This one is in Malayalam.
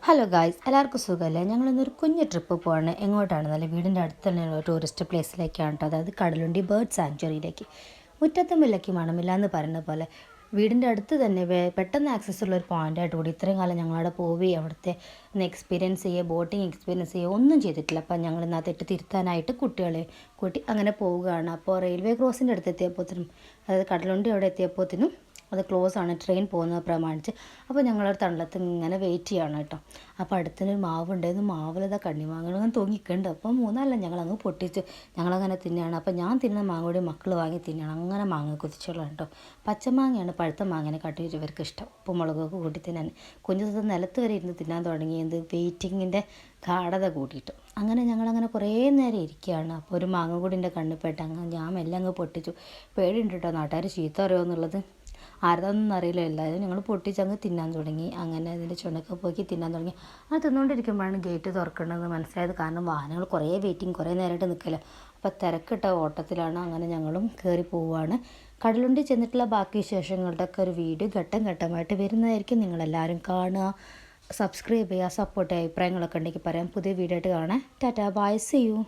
ഹലോ ഗായ്സ്, എല്ലാവർക്കും സുഖമല്ലേ? ഞങ്ങളിന്നൊരു കുഞ്ഞ് ട്രിപ്പ് പോവാണ്. എങ്ങോട്ടാണ്? നല്ല വീടിൻ്റെ അടുത്ത് തന്നെ ഒരു ടൂറിസ്റ്റ് പ്ലേസിലേക്കാണ് കേട്ടോ. അതായത് കടലുണ്ടി ബേർഡ് സാങ്ച്വറിയിലേക്ക്. മുറ്റത്തെ മുല്ലയ്ക്ക് മണമില്ല എന്ന് പറയുന്ന പോലെ വീടിൻ്റെ അടുത്ത് തന്നെ പെട്ടെന്ന് ആക്സസ് ഉള്ള ഒരു പോയിൻ്റായിട്ട് കൂടി ഇത്രയും കാലം ഞങ്ങളവിടെ പോവുകയും അവിടുത്തെ ഒന്ന് എക്സ്പീരിയൻസ് ചെയ്യുക, ബോട്ടിങ് എക്സ്പീരിയൻസ് ചെയ്യുക ഒന്നും ചെയ്തിട്ടില്ല. അപ്പം ഞങ്ങൾ ഇന്ന് ആ തെറ്റ് തിരുത്താനായിട്ട് കുട്ടികളെ കൂട്ടി അങ്ങനെ പോവുകയാണ്. അപ്പോൾ റെയിൽവേ ക്രോസിൻ്റെ അടുത്ത് എത്തിയപ്പോഴത്തേനും, അതായത് കടലുണ്ടി അവിടെ എത്തിയപ്പോഴത്തേനും അത് ക്ലോസ് ആണ്, ട്രെയിൻ പോകുന്നത് പ്രമാണിച്ച്. അപ്പോൾ ഞങ്ങളൊരു തണലത്ത് ഇങ്ങനെ വെയിറ്റ് ചെയ്യണം കേട്ടോ. അപ്പോൾ അടുത്തൊരു മാവുണ്ടായിരുന്നു. മാവിലതാ കണ്ണിമാങ്ങകൾ അങ്ങനെ തൂങ്ങിക്കുന്നുണ്ട്. അപ്പം മൂന്നാലല്ല ഞങ്ങളങ്ങ് പൊട്ടിച്ച് ഞങ്ങളങ്ങനെ തിന്നുകയാണ്. അപ്പോൾ ഞാൻ തിന്നുന്ന മാങ്ങ കൂടി മക്കൾ വാങ്ങി തിന്നണം. അങ്ങനെ മാങ്ങ കുതിച്ചുള്ള കേട്ടോ. പച്ചമാങ്ങയാണ് പഴുത്ത മാങ്ങനെ കാട്ടി ഇവർക്ക് ഇഷ്ടം. ഉപ്പും മുളകൊക്കെ കൂട്ടി തിന്നാൻ. കുഞ്ഞു ദിവസം നിലത്ത് വരെ ഇരുന്ന് തിന്നാൻ തുടങ്ങിയത് വെയിറ്റിങ്ങിൻ്റെ ഗാഠത കൂട്ടിയിട്ട്. അങ്ങനെ ഞങ്ങളങ്ങനെ കുറേ നേരം ഇരിക്കുകയാണ്. അപ്പോൾ ഒരു മാങ്ങ കൂടി എൻ്റെ കണ്ണിൽപ്പെട്ട് അങ്ങനെ ഞാൻ മെല്ലെ അങ്ങ് പൊട്ടിച്ചു. പേടിയുണ്ട് കേട്ടോ, നാട്ടുകാർ ചീത്ത അറിയുമോ എന്നുള്ളത്. ആരതാണെന്നൊന്നും അറിയില്ല. എല്ലാവരും ഞങ്ങൾ പൊട്ടിച്ചങ്ങ് തിന്നാൻ തുടങ്ങി. അങ്ങനെ അതിൻ്റെ ചുണക്കെ പോക്കി തിന്നാൻ തുടങ്ങി. അത് തിന്നുകൊണ്ടിരിക്കുമ്പോഴാണ് ഗേറ്റ് തുറക്കേണ്ടതെന്ന് മനസ്സിലായത്. കാരണം വാഹനങ്ങൾ കുറേ വെയിറ്റിംഗ്, കുറേ നേരമായിട്ട് നിൽക്കില്ല. അപ്പോൾ തിരക്കിട്ട ഓട്ടത്തിലാണ്. അങ്ങനെ ഞങ്ങളും കയറി പോവുകയാണ്. കടലുണ്ടി ചെന്നിട്ടുള്ള ബാക്കി വിശേഷങ്ങളുടെ ഒക്കെ ഒരു വീഡിയോ ഘട്ടം ഘട്ടമായിട്ട് വരുന്നതായിരിക്കും. നിങ്ങളെല്ലാവരും കാണുക, സബ്സ്ക്രൈബ് ചെയ്യുക, സപ്പോർട്ട് ചെയ്യുക. അഭിപ്രായങ്ങളൊക്കെ ഉണ്ടെങ്കിൽ പറയാം. പുതിയ വീഡിയോ ആയിട്ട് കാണാം. Tata, bye, see U.